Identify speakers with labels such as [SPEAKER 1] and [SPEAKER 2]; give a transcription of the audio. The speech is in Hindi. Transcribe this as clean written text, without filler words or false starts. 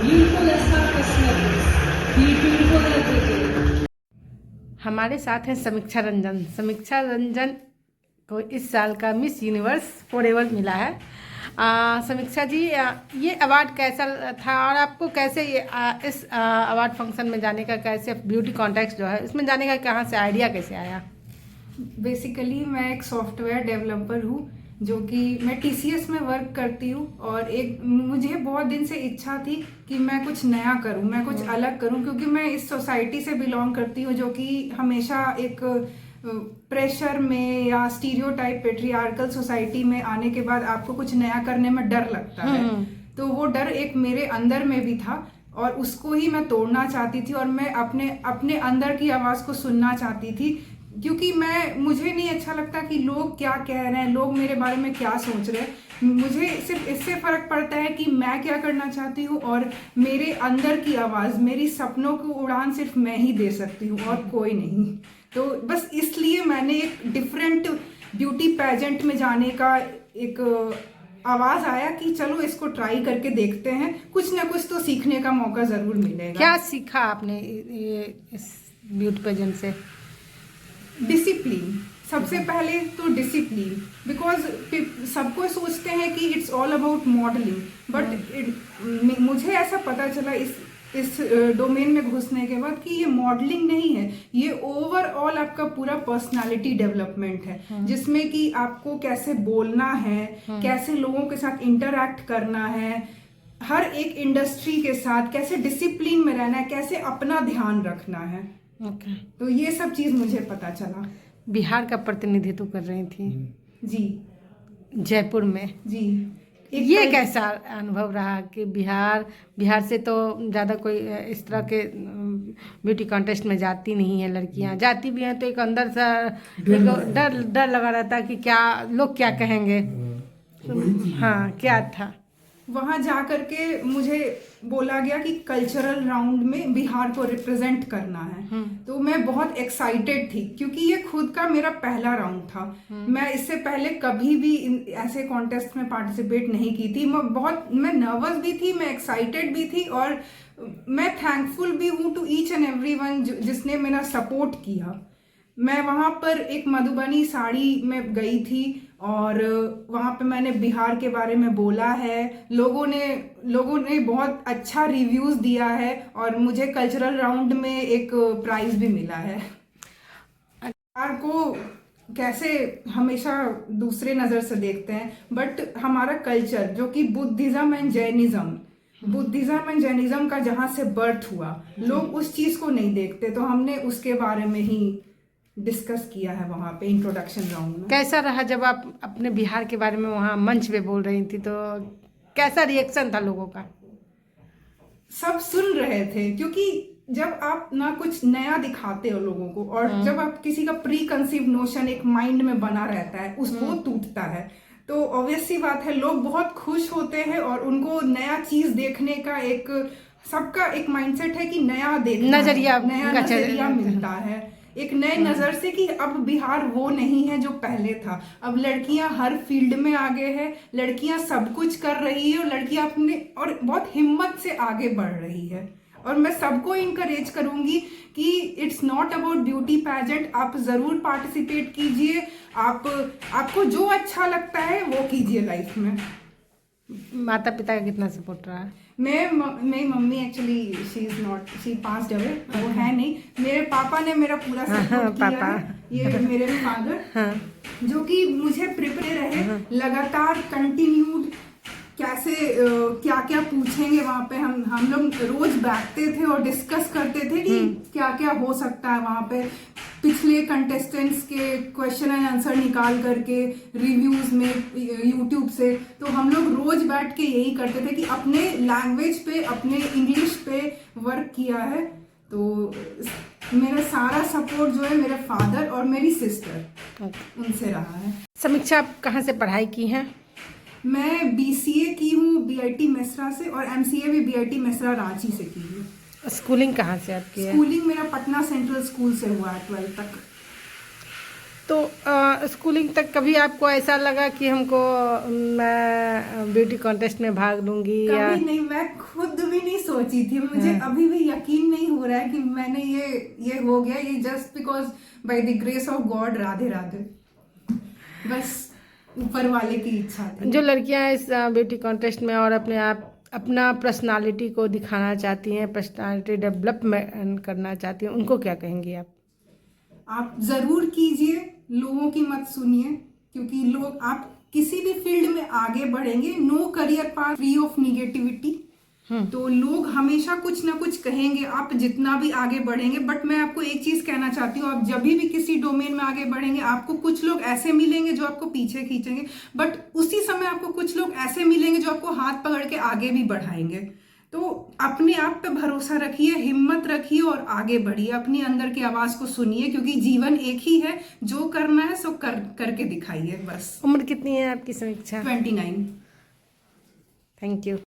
[SPEAKER 1] beautiful as her cosmetics, beautiful everything.
[SPEAKER 2] हमारे साथ हैं समीक्षा रंजन। समीक्षा रंजन को इस साल का मिस यूनिवर्स फॉरएवर मिला है। समीक्षा जी, ये अवार्ड कैसा था और आपको कैसे इस अवार्ड फंक्शन में जाने का, कैसे ब्यूटी कॉन्टेस्ट जो है इसमें जाने का कहाँ से आइडिया कैसे आया?
[SPEAKER 3] बेसिकली मैं एक सॉफ्टवेयर डेवलपर हूँ जो कि मैं TCS में वर्क करती हूँ और एक मुझे बहुत दिन से इच्छा थी कि मैं कुछ नया करूँ, मैं कुछ अलग करूँ, क्योंकि मैं इस सोसाइटी से बिलोंग करती हूँ जो कि हमेशा एक प्रेशर में या स्टीरियोटाइप पेट्रियार्कल सोसाइटी में आने के बाद आपको कुछ नया करने में डर लगता है। तो वो डर एक मेरे अंदर में भी था और उसको ही मैं तोड़ना चाहती थी और मैं अपने अंदर की आवाज़ को सुनना चाहती थी, क्योंकि मुझे नहीं अच्छा लगता कि लोग क्या कह रहे हैं, लोग मेरे बारे में क्या सोच रहे हैं। मुझे सिर्फ इससे फर्क पड़ता है कि मैं क्या करना चाहती हूँ और मेरे अंदर की आवाज़, मेरी सपनों को उड़ान सिर्फ मैं ही दे सकती हूँ और कोई नहीं। तो बस इसलिए मैंने एक डिफरेंट ब्यूटी पेजेंट में जाने का एक आवाज़ आया कि चलो इसको ट्राई करके देखते हैं, कुछ ना कुछ तो सीखने का मौका ज़रूर मिलेगा।
[SPEAKER 2] क्या सीखा आपने इस ब्यूटी पेजेंट से?
[SPEAKER 3] डिसिप्लिन, सबसे पहले तो डिसिप्लिन, बिकॉज सबको सोचते हैं कि it's all about modelling, but मुझे ऐसा पता चला इस डोमेन में घुसने के बाद कि ये मॉडलिंग नहीं है, ये ओवरऑल आपका पूरा पर्सनालिटी डेवलपमेंट है, जिसमें कि आपको कैसे बोलना है, कैसे लोगों के साथ इंटरैक्ट करना है, हर एक इंडस्ट्री के साथ कैसे डिसिप्लिन में रहना है, कैसे अपना ध्यान रखना है। तो ये सब चीज मुझे पता चला।
[SPEAKER 2] बिहार का प्रतिनिधित्व कर रही थी
[SPEAKER 3] जी,
[SPEAKER 2] जयपुर में
[SPEAKER 3] जी।
[SPEAKER 2] ये कैसा अनुभव रहा कि बिहार से तो ज़्यादा कोई इस तरह के ब्यूटी कॉन्टेस्ट में जाती नहीं है लड़कियां, जाती भी हैं तो एक अंदर सा एक डर लगा रहता है कि क्या लोग क्या कहेंगे। हाँ, क्या था?
[SPEAKER 3] वहां जा करके मुझे बोला गया कि कल्चरल राउंड में बिहार को रिप्रेजेंट करना है। तो मैं बहुत एक्साइटेड थी क्योंकि ये खुद का मेरा पहला राउंड था। मैं इससे पहले कभी भी ऐसे कॉन्टेस्ट में पार्टिसिपेट नहीं की थी। मैं नर्वस भी थी, मैं एक्साइटेड भी थी और मैं थैंकफुल भी हूँ टू ईच एंड एवरीवन जिसने मेरा सपोर्ट किया। मैं वहाँ पर एक मधुबनी साड़ी में गई थी और वहाँ पे मैंने बिहार के बारे में बोला है। लोगों ने बहुत अच्छा रिव्यूज़ दिया है और मुझे कल्चरल राउंड में एक प्राइज भी मिला है। बिहार को कैसे हमेशा दूसरे नज़र से देखते हैं, बट हमारा कल्चर जो कि बुद्धिज़्म एंड जैनिज्म का जहाँ से बर्थ हुआ, लोग उस चीज़ को नहीं देखते। तो हमने उसके बारे में ही डिस्कस किया है वहाँ पे इंट्रोडक्शन राउंड में।
[SPEAKER 2] कैसा रहा जब आप अपने बिहार के बारे में वहाँ मंच पे बोल रही थी, तो कैसा रिएक्शन था लोगों का?
[SPEAKER 3] सब सुन रहे थे, क्योंकि जब आप ना कुछ नया दिखाते हो लोगों को और जब आप किसी का प्री कंसीव नोशन एक माइंड में बना रहता है, उसको टूटता है, तो ऑब्वियस सी बात है लोग बहुत खुश होते हैं और उनको नया चीज देखने का सबका एक माइंडसेट है कि नया देखना, नया नजरिया मिलता है एक नए नजर से कि अब बिहार वो नहीं है जो पहले था। अब लड़कियां हर फील्ड में आगे है, लड़कियां सब कुछ कर रही है और लड़कियां अपने और बहुत हिम्मत से आगे बढ़ रही है। और मैं सबको इनकरेज करूंगी कि it's not about beauty pageant, आप जरूर पार्टिसिपेट कीजिए, आपको जो अच्छा लगता है वो कीजिए लाइफ में।
[SPEAKER 2] माता पिता का कितना सपोर्ट रहा?
[SPEAKER 3] मेरी mummy actually she passed away, वो है नहीं। मेरे पापा ने मेरा पूरा सपोर्ट किया है। ये मेरे फादर जो कि मुझे प्रिपेयर रहे, लगातार कंटिन्यूड कैसे क्या क्या पूछेंगे वहाँ पे। हम लोग रोज बैठते थे और डिस्कस करते थे कि क्या क्या हो सकता है वहाँ पे। पिछले कंटेस्टेंट्स के क्वेश्चन एंड आंसर निकाल करके रिव्यूज में यूट्यूब से, तो हम लोग रोज बैठ के यही करते थे कि अपने लैंग्वेज पे, अपने इंग्लिश पे वर्क किया है। तो मेरा सारा सपोर्ट जो है मेरे फादर और मेरी सिस्टर उनसे रहा है।
[SPEAKER 2] समीक्षा, आप कहाँ से पढ़ाई की हैं?
[SPEAKER 3] मैं BCA की हूँ BIT मेसरा से और MCA भी BIT मेसरा रांची से की हूँ।
[SPEAKER 2] स्कूलिंग कहाँ से आपकी है?
[SPEAKER 3] स्कूलिंग मेरा पटना सेंट्रल स्कूल से हुआ है 12th तक।
[SPEAKER 2] तो स्कूलिंग तक कभी आपको ऐसा लगा कि हमको मैं ब्यूटी कॉन्टेस्ट में भाग लूंगी या
[SPEAKER 3] कभी नहीं, मैं खुद भी नहीं सोची थी। मुझे अभी भी यकीन नहीं हो रहा है कि मैंने ये हो गया। ये just because by the grace of God, Radhe Radhe, बस ऊपर वाले की इच्छा थी।
[SPEAKER 2] जो लड़कियां इस ब्यूटी कॉन्टेस्ट में और अपना पर्सनालिटी को दिखाना चाहती हैं, पर्सनालिटी डेवलपमेंट करना चाहती हैं, उनको क्या कहेंगी
[SPEAKER 3] आप जरूर कीजिए, लोगों की मत सुनिए, क्योंकि लोग, आप किसी भी फील्ड में आगे बढ़ेंगे, no career path free of negativity. तो लोग हमेशा कुछ ना कुछ कहेंगे, आप जितना भी आगे बढ़ेंगे। बट मैं आपको एक चीज कहना चाहती हूँ, आप जब भी किसी डोमेन में आगे बढ़ेंगे, आपको कुछ लोग ऐसे मिलेंगे जो आपको पीछे खींचेंगे, बट उसी समय आपको कुछ लोग ऐसे मिलेंगे जो आपको हाथ पकड़ के आगे भी बढ़ाएंगे। तो अपने आप पे भरोसा रखिए, हिम्मत रखिए और आगे बढ़िए। अपनी अंदर की आवाज को सुनिए, क्योंकि जीवन एक ही है, जो करना है सो करके दिखाइए बस।
[SPEAKER 2] उम्र कितनी है आपकी समीक्षा?
[SPEAKER 3] 29।
[SPEAKER 2] Thank you.